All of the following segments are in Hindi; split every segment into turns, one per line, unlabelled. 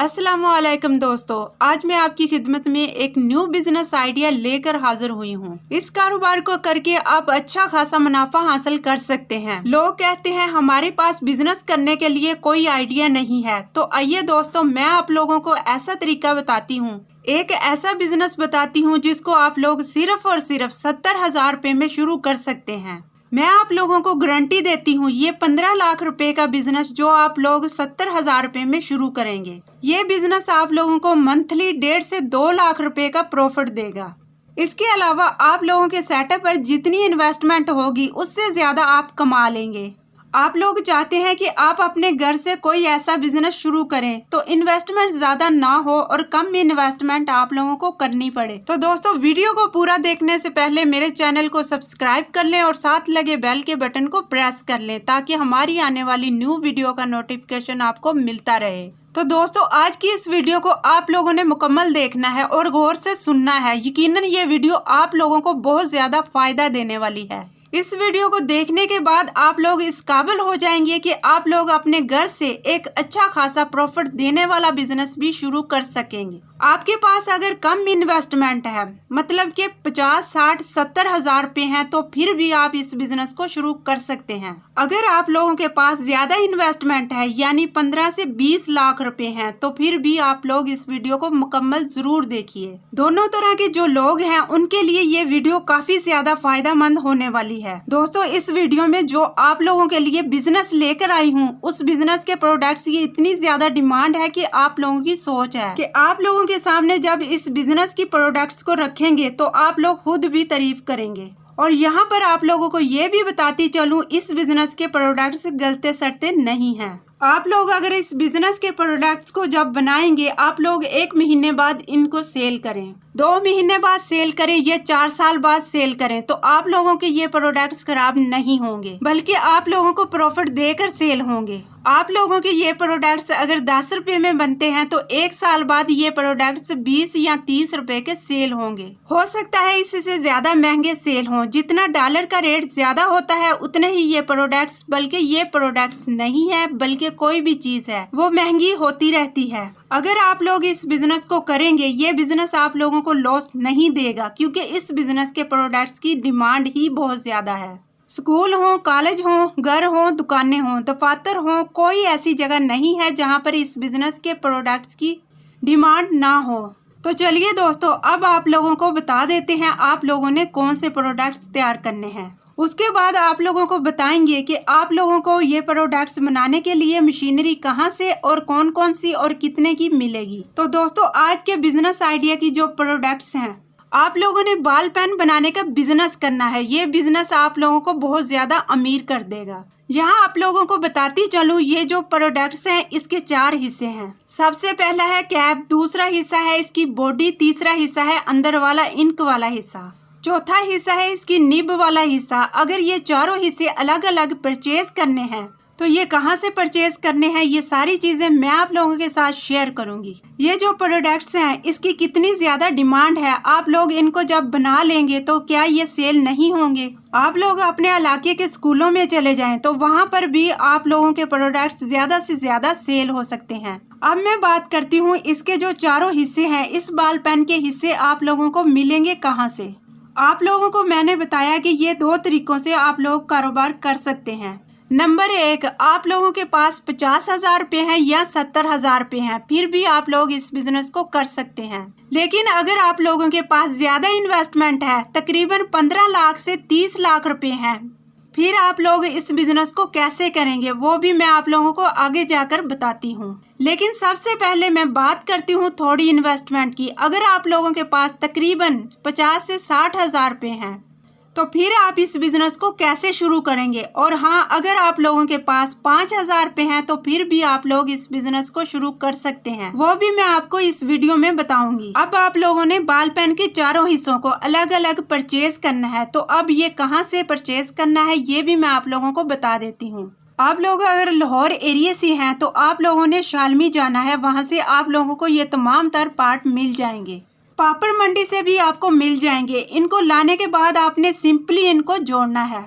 अस्सलामुअलैकुम दोस्तों, आज मैं आपकी खिदमत में एक न्यू बिजनेस आइडिया लेकर हाजिर हुई हूँ। इस कारोबार को करके आप अच्छा खासा मुनाफा हासिल कर सकते हैं। लोग कहते हैं हमारे पास बिजनेस करने के लिए कोई आइडिया नहीं है, तो आइए दोस्तों मैं आप लोगों को ऐसा तरीका बताती हूँ, एक ऐसा बिजनेस बताती हूँ जिसको आप लोग सिर्फ और सिर्फ 70,000 रुपए में शुरू कर सकते हैं। मैं आप लोगों को गारंटी देती हूँ ये 15 लाख रुपए का बिजनेस जो आप लोग 70,000 रुपए में शुरू करेंगे, ये बिजनेस आप लोगों को मंथली 1.5 से 2 लाख रुपए का प्रॉफिट देगा। इसके अलावा आप लोगों के सेटअप पर जितनी इन्वेस्टमेंट होगी उससे ज्यादा आप कमा लेंगे। आप लोग चाहते हैं कि आप अपने घर से कोई ऐसा बिजनेस शुरू करें तो इन्वेस्टमेंट ज्यादा ना हो और कम इन्वेस्टमेंट आप लोगों को करनी पड़े। तो दोस्तों वीडियो को पूरा देखने से पहले मेरे चैनल को सब्सक्राइब कर लें और साथ लगे बेल के बटन को प्रेस कर लें ताकि हमारी आने वाली न्यू वीडियो का नोटिफिकेशन आपको मिलता रहे। तो दोस्तों आज की इस वीडियो को आप लोगों ने मुकम्मल देखना है और गौर से सुनना है। यकीनन ये वीडियो आप लोगों को बहुत ज्यादा फायदा देने वाली है। इस वीडियो को देखने के बाद आप लोग इस काबिल हो जाएंगे कि आप लोग अपने घर से एक अच्छा खासा प्रॉफिट देने वाला बिजनेस भी शुरू कर सकेंगे। आपके पास अगर कम इन्वेस्टमेंट है, मतलब कि 50, 60, 70,000 रुपए हैं, तो फिर भी आप इस बिजनेस को शुरू कर सकते हैं। अगर आप लोगों के पास ज्यादा इन्वेस्टमेंट है यानी 15 से 20 लाख रुपए हैं, तो फिर भी आप लोग इस वीडियो को मुकम्मल जरूर देखिए। दोनों तरह के जो लोग हैं उनके लिए ये वीडियो काफी ज्यादा फायदेमंद होने वाली है। दोस्तों इस वीडियो में जो आप लोगों के लिए बिजनेस लेकर आई हूँ उस बिजनेस के प्रोडक्ट्स की इतनी ज्यादा डिमांड है कि आप लोगों की सोच है कि आप लोगों के सामने जब इस बिजनेस की प्रोडक्ट्स को रखेंगे तो आप लोग खुद भी तारीफ करेंगे। और यहाँ पर आप लोगों को ये भी बताती चलूँ इस बिजनेस के प्रोडक्ट्स गलते सड़ते नहीं हैं। आप लोग अगर इस बिजनेस के प्रोडक्ट्स को जब बनाएंगे आप लोग 1 महीने बाद इनको सेल करें, 2 महीने बाद सेल करें या 4 साल बाद सेल करें, तो आप लोगों के ये प्रोडक्ट्स खराब नहीं होंगे बल्कि आप लोगों को प्रॉफिट देकर सेल होंगे। आप लोगों के ये प्रोडक्ट्स अगर 10 रुपए में बनते हैं तो 1 साल बाद ये प्रोडक्ट्स 20 या 30 रुपए के सेल होंगे। हो सकता है इससे ज्यादा महंगे सेल हों। जितना डॉलर का रेट ज्यादा होता है उतने ही ये प्रोडक्ट्स, बल्कि ये प्रोडक्ट्स नहीं है बल्कि कोई भी चीज है वो महंगी होती रहती है। अगर आप लोग इस बिजनेस को करेंगे ये बिजनेस आप लोगों को लॉस नहीं देगा, क्योंकि इस बिजनेस के प्रोडक्ट्स की डिमांड ही बहुत ज्यादा है। स्कूल हो, कॉलेज हो, घर हो, दुकानें हो, दफातर हो, कोई ऐसी जगह नहीं है जहां पर इस बिजनेस के प्रोडक्ट्स की डिमांड ना हो। तो चलिए दोस्तों अब आप लोगों को बता देते हैं आप लोगों ने कौन से प्रोडक्ट्स तैयार करने हैं। उसके बाद आप लोगों को बताएंगे कि आप लोगों को ये प्रोडक्ट्स बनाने के लिए मशीनरी कहाँ से और कौन कौन सी और कितने की मिलेगी। तो दोस्तों आज के बिजनेस आइडिया की जो प्रोडक्ट्स हैं, आप लोगों ने बॉल पेन बनाने का बिजनेस करना है। ये बिजनेस आप लोगों को बहुत ज्यादा अमीर कर देगा। यहाँ आप लोगों को बताती चलूँ ये जो प्रोडक्ट्स हैं इसके 4 हिस्से हैं। सबसे पहला है कैप, दूसरा हिस्सा है इसकी बॉडी, तीसरा हिस्सा है अंदर वाला इंक वाला हिस्सा, चौथा हिस्सा है इसकी निब वाला हिस्सा। अगर ये चारों हिस्से अलग अलग परचेज करने हैं तो ये कहाँ से परचेज करने हैं ये सारी चीजें मैं आप लोगों के साथ शेयर करूंगी। ये जो प्रोडक्ट्स हैं इसकी कितनी ज्यादा डिमांड है, आप लोग इनको जब बना लेंगे तो क्या ये सेल नहीं होंगे। आप लोग अपने इलाके के स्कूलों में चले जाएं तो वहाँ पर भी आप लोगों के प्रोडक्ट्स ज्यादा से ज्यादा सेल हो सकते हैं। अब मैं बात करती हूँ इसके जो चारों हिस्से हैं, इस बॉल पेन के हिस्से आप लोगों को मिलेंगे कहाँ से। आप लोगों को मैंने बताया कि ये 2 तरीकों से आप लोग कारोबार कर सकते हैं। नंबर 1, आप लोगों के पास 50,000 रुपए हैं या 70,000 रुपए हैं, फिर भी आप लोग इस बिजनेस को कर सकते हैं। लेकिन अगर आप लोगों के पास ज्यादा इन्वेस्टमेंट है, तकरीबन 15 लाख से 30 लाख रुपए हैं, फिर आप लोग इस बिजनेस को कैसे करेंगे वो भी मैं आप लोगों को आगे जाकर बताती हूँ। लेकिन सबसे पहले मैं बात करती हूँ थोड़ी इन्वेस्टमेंट की। अगर आप लोगों के पास तकरीबन 50 से 60,000 रुपए हैं तो फिर आप इस बिजनेस को कैसे शुरू करेंगे। और हाँ, अगर आप लोगों के पास 5,000 रुपए हैं तो फिर भी आप लोग इस बिजनेस को शुरू कर सकते हैं, वो भी मैं आपको इस वीडियो में बताऊंगी। अब आप लोगों ने बॉल पेन के चारों हिस्सों को अलग अलग परचेज करना है, तो अब ये कहाँ से परचेज करना है ये भी मैं आप लोगों को बता देती हूँ। आप लोग अगर लाहौर एरिया से हैं तो आप लोगों ने शालमी जाना है, वहाँ से आप लोगों को ये तमाम तर पार्ट मिल जाएंगे। पापड़ मंडी से भी आपको मिल जाएंगे। इनको लाने के बाद आपने सिंपली इनको जोड़ना है।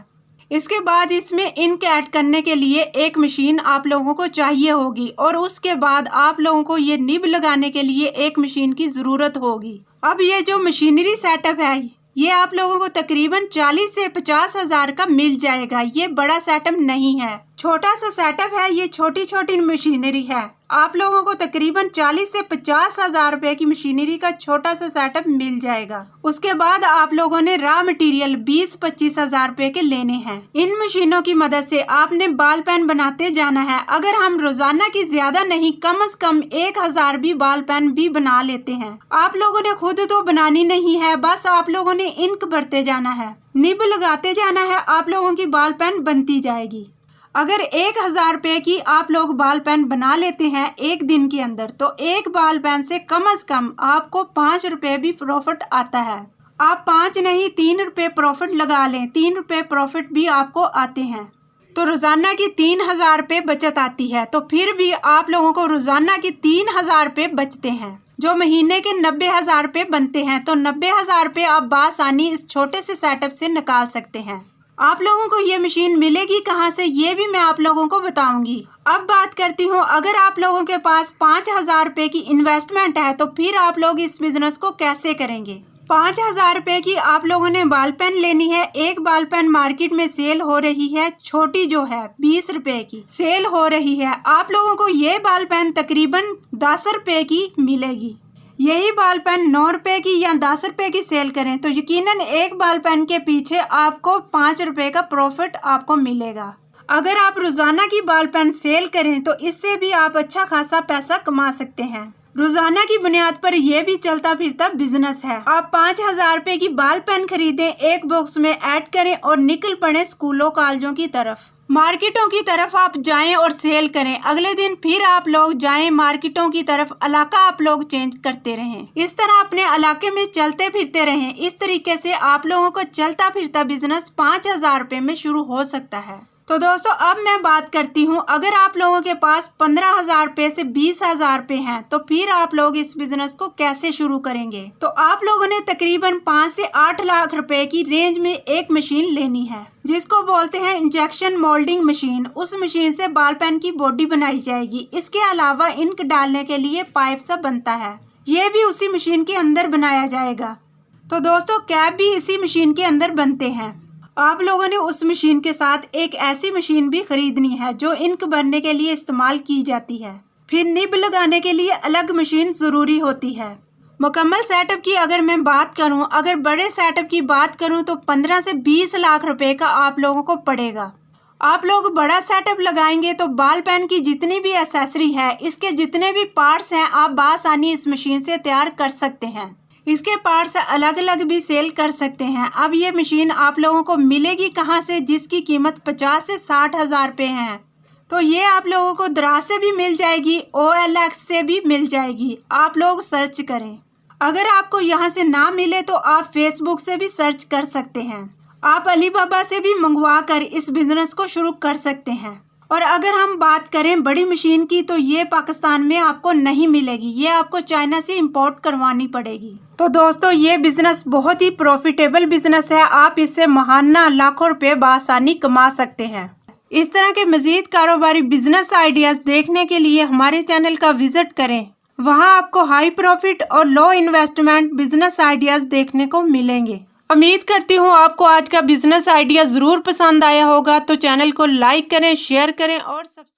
इसके बाद इसमें इंक ऐड करने के लिए एक मशीन आप लोगों को चाहिए होगी और उसके बाद आप लोगों को ये निब लगाने के लिए एक मशीन की ज़रूरत होगी। अब ये जो मशीनरी सेटअप है ये आप लोगों को तकरीबन 40 से 50 हज़ार का मिल जाएगा। ये बड़ा सेटअप नहीं है, छोटा सा सेटअप है। ये छोटी छोटी मशीनरी है। आप लोगों को तकरीबन 40 से 50 हज़ार रुपए की मशीनरी का छोटा सा सेटअप मिल जाएगा। उसके बाद आप लोगों ने रॉ मटेरियल 20-25 हज़ार रुपए के लेने हैं। इन मशीनों की मदद से आपने बाल पेन बनाते जाना है। अगर हम रोजाना की ज्यादा नहीं, कम से कम 1000 भी बाल पेन भी बना लेते हैं। आप लोगों ने खुद तो बनानी नहीं है, बस आप लोगों ने इंक भरते जाना है, निब लगाते जाना है, आप लोगों की बाल पेन बनती जाएगी। अगर 1000 रुपए की आप लोग बाल पेन बना लेते हैं एक दिन के अंदर, तो एक बाल पेन से कम आपको 5 रुपए भी प्रॉफिट आता है। आप 5 नहीं 3 रुपए प्रॉफिट लगा लें, 3 रुपए प्रॉफिट भी आपको आते हैं। तो रोजाना की 3000 रुपए बचत आती है। तो फिर भी आप लोगों को रोजाना की 3000 रुपए बचते हैं, जो महीने के 90,000 रुपए बनते हैं। तो 90,000 रुपए आप बासानी इस छोटे से सेटअप से निकाल सकते हैं। आप लोगों को ये मशीन मिलेगी कहाँ से, ये भी मैं आप लोगों को बताऊंगी। अब बात करती हूँ, अगर आप लोगों के पास 5000 रुपए की इन्वेस्टमेंट है तो फिर आप लोग इस बिजनेस को कैसे करेंगे। 5000 रुपए की आप लोगों ने बाल पेन लेनी है। एक बाल पेन मार्केट में सेल हो रही है, छोटी जो है 20 रुपए की सेल हो रही है। आप लोगों को ये बाल पेन तकरीबन 10 रुपए की मिलेगी। यही बाल पेन 9 रुपए की या 10 रुपए की सेल करें तो यकीनन एक बाल पेन के पीछे आपको 5 रुपए का प्रॉफिट आपको मिलेगा। अगर आप रोजाना की बाल पेन सेल करें तो इससे भी आप अच्छा खासा पैसा कमा सकते हैं। रोजाना की बुनियाद पर यह भी चलता फिरता बिजनेस है। आप 5000 रुपए की बाल पेन खरीदें, एक बॉक्स में ऐड करें और निकल पड़े स्कूलों कॉलेजों की तरफ, मार्केटों की तरफ आप जाएं और सेल करें। अगले दिन फिर आप लोग जाएं मार्केटों की तरफ, इलाका आप लोग चेंज करते रहें। इस तरह अपने इलाके में चलते फिरते रहें। इस तरीके से आप लोगों को चलता फिरता बिजनेस 5000 रुपए में शुरू हो सकता है। तो दोस्तों अब मैं बात करती हूँ, अगर आप लोगों के पास 15,000 रुपए से 20,000 रुपए हैं तो फिर आप लोग इस बिजनेस को कैसे शुरू करेंगे। तो आप लोगों ने तकरीबन 5 से 8 लाख रुपए की रेंज में एक मशीन लेनी है, जिसको बोलते हैं इंजेक्शन मोल्डिंग मशीन। उस मशीन से बाल पेन की बॉडी बनाई जाएगी। इसके अलावा इंक डालने के लिए पाइप सा बनता है, ये भी उसी मशीन के अंदर बनाया जाएगा। तो दोस्तों कैप भी इसी मशीन के अंदर बनते हैं। आप लोगों ने उस मशीन के साथ एक ऐसी मशीन भी खरीदनी है जो इंक भरने के लिए इस्तेमाल की जाती है। फिर निब लगाने के लिए अलग मशीन ज़रूरी होती है। मुकम्मल सेटअप की अगर मैं बात करूं, अगर बड़े सेटअप की बात करूं तो 15 से 20 लाख रुपए का आप लोगों को पड़ेगा। आप लोग बड़ा सेटअप लगाएंगे तो बाल पेन की जितनी भी एक्सेसरी है, इसके जितने भी पार्ट्स हैं, आप बासानी इस मशीन से तैयार कर सकते हैं। इसके पार्ट्स अलग अलग भी सेल कर सकते हैं। अब ये मशीन आप लोगों को मिलेगी कहाँ से, जिसकी कीमत 50 से 60 हज़ार रुपये है। तो ये आप लोगों को दराज से भी मिल जाएगी, OLX से भी मिल जाएगी। आप लोग सर्च करें। अगर आपको यहाँ से ना मिले तो आप फेसबुक से भी सर्च कर सकते हैं। आप अलीबाबा से भी मंगवा कर इस बिजनेस को शुरू कर सकते हैं। और अगर हम बात करें बड़ी मशीन की तो ये पाकिस्तान में आपको नहीं मिलेगी, ये आपको चाइना से इंपोर्ट करवानी पड़ेगी। तो दोस्तों ये बिजनेस बहुत ही प्रॉफिटेबल बिजनेस है। आप इससे महाना लाखों रुपए बआसानी कमा सकते हैं। इस तरह के मजीद कारोबारी बिजनेस आइडियाज देखने के लिए हमारे चैनल का विजिट करें। वहां आपको हाई प्रॉफिट और लो इन्वेस्टमेंट बिजनेस आइडियाज देखने को मिलेंगे। उम्मीद करती हूँ आपको आज का बिजनेस आइडिया जरूर पसंद आया होगा। तो चैनल को लाइक करें, शेयर करें और सब्सक्राइब